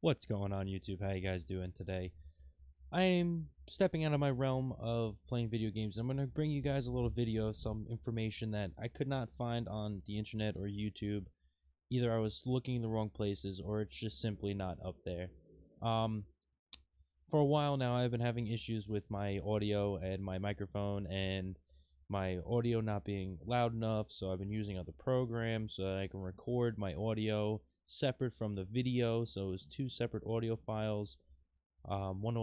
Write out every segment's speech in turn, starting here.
What's going on, YouTube? How you guys doing today? I'm stepping out of my realm of playing video games. I'm going to bring you guys a little video of some information that I could not find on the internet or YouTube. Either I was looking in the wrong places or it's just simply not up there. Um, for a while now, I've been having issues with my audio and my microphone and my audio not being loud enough, so I've been using other programs so that I can record my audio separate from the video, so it's two separate audio files. One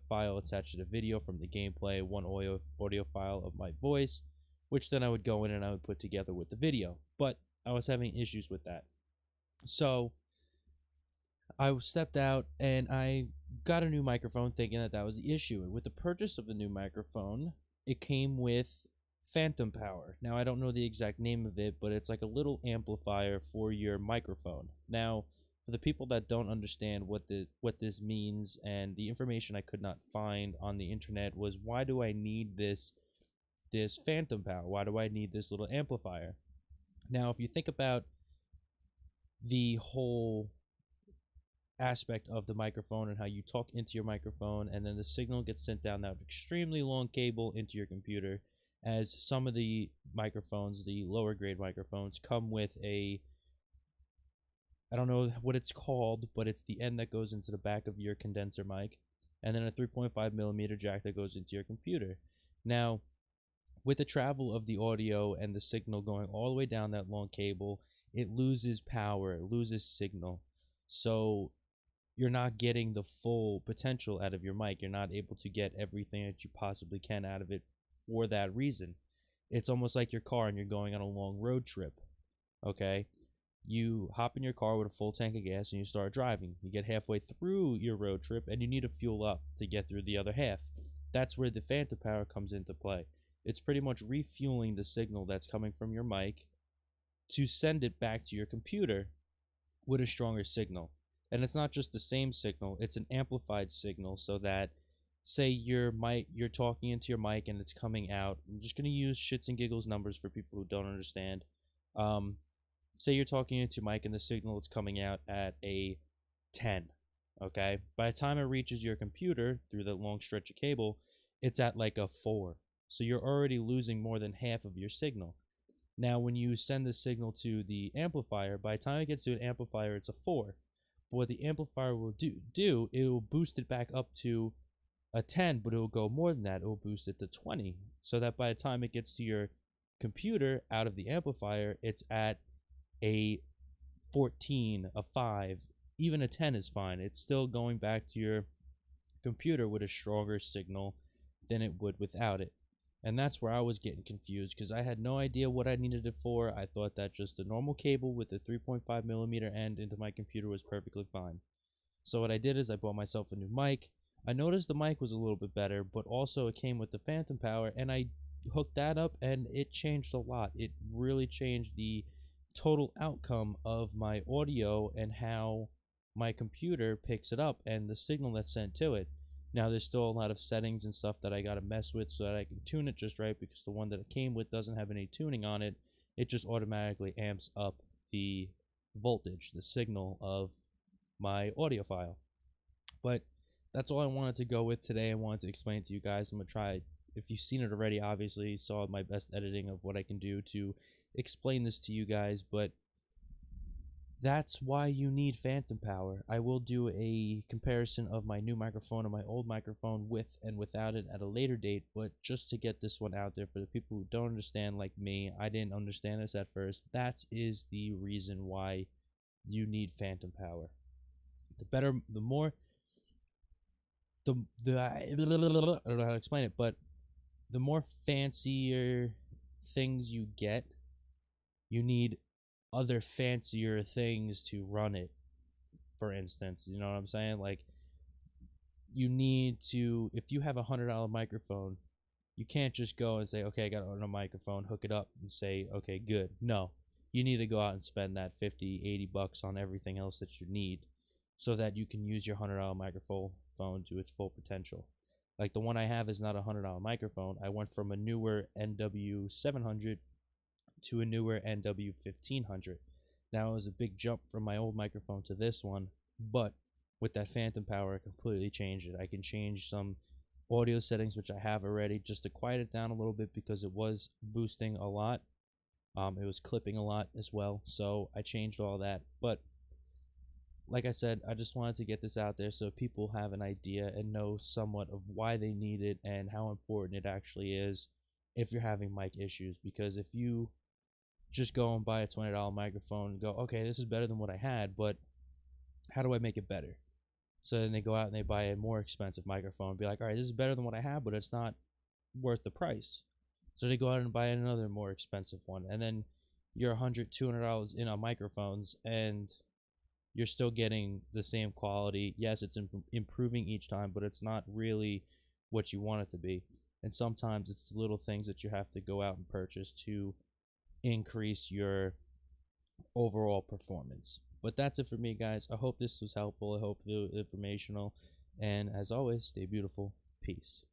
file attached to the video from the gameplay, one audio file of my voice, which then I would go in and I would put together with the video. But I was having issues with that. So I stepped out and I got a new microphone thinking that that was the issue. And with the purchase of the new microphone, it came with Phantom Power. Now, I don't know the exact name of it, but it's like a little amplifier for your microphone. Now, for the people that don't understand what this means, and the information I could not find on the internet was, why do I need this Phantom Power? Why do I need this little amplifier? Now, if you think about the whole aspect of the microphone and how you talk into your microphone, and then the signal gets sent down that extremely long cable into your computer, as some of the microphones, the lower grade microphones, come with a, I don't know what it's called, but it's the end that goes into the back of your condenser mic, and then a 3.5 millimeter jack that goes into your computer. Now, with the travel of the audio and the signal going all the way down that long cable, it loses power, it loses signal. So you're not getting the full potential out of your mic. You're not able to get everything that you possibly can out of it for that reason. It's almost like your car and you're going on a long road trip. Okay? You hop in your car with a full tank of gas and you start driving. You get halfway through your road trip and you need to fuel up to get through the other half. That's where the Phantom Power comes into play. It's pretty much refueling the signal that's coming from your mic to send it back to your computer with a stronger signal. And it's not just the same signal, it's an amplified signal, so that, say you're talking into your mic and it's coming out. I'm just going to use shits and giggles numbers for people who don't understand. Say you're talking into your mic and the signal is coming out at a 10. Okay, by the time it reaches your computer through the long stretch of cable, it's at like a 4. So you're already losing more than half of your signal. Now, when you send the signal to the amplifier, by the time it gets to an amplifier, it's a 4. But what the amplifier will do, it will boost it back up to a 10, but it will go more than that. It will boost it to 20, so that by the time it gets to your computer out of the amplifier, it's at a 14, a 5, even a 10 is fine. It's still going back to your computer with a stronger signal than it would without it. And that's where I was getting confused, because I had no idea what I needed it for. I thought that just a normal cable with the 3.5 millimeter end into my computer was perfectly fine. So what I did is I bought myself a new mic. I noticed the mic was a little bit better, but also it came with the Phantom Power, and I hooked that up and it changed a lot. It really changed the total outcome of my audio and how my computer picks it up and the signal that's sent to it. Now, there's still a lot of settings and stuff that I got to mess with so that I can tune it just right, because the one that it came with doesn't have any tuning on it. It just automatically amps up the voltage, the signal of my audio file. But that's all I wanted to go with today. I wanted to explain to you guys. I'm going to try, if you've seen it already, obviously, you saw my best editing of what I can do to explain this to you guys, but that's why you need Phantom Power. I will do a comparison of my new microphone and my old microphone with and without it at a later date, but just to get this one out there for the people who don't understand, like me, I didn't understand this at first. That is the reason why you need Phantom Power. The better, the more, I don't know how to explain it, but the more fancier things you get, you need other fancier things to run it. For instance, you know what I'm saying? Like, you need to, if you have $100 microphone, you can't just go and say, okay, I got a microphone, hook it up, and say, okay, good. No, you need to go out and spend that 50, 80 bucks on everything else that you need, so that you can use your $100 microphone to its full potential. Like, the one I have is not a $100 microphone. I went from a newer NW700 to a newer NW1500. Now, it was a big jump from my old microphone to this one, but with that phantom power, I completely change it. I can change some audio settings, which I have already, just to quiet it down a little bit because it was boosting a lot. It was clipping a lot as well, so I changed all that. But like I said, I just wanted to get this out there so people have an idea and know somewhat of why they need it and how important it actually is if you're having mic issues. Because if you just go and buy a $20 microphone and go, okay, this is better than what I had, but how do I make it better? So then they go out and they buy a more expensive microphone and be like, all right, this is better than what I have, but it's not worth the price. So they go out and buy another more expensive one, and then you're $100, $200 in on microphones, and you're still getting the same quality. Yes, it's improving each time, but it's not really what you want it to be. And sometimes it's the little things that you have to go out and purchase to increase your overall performance. But that's it for me, guys. I hope this was helpful. I hope it was informational. And as always, stay beautiful. Peace.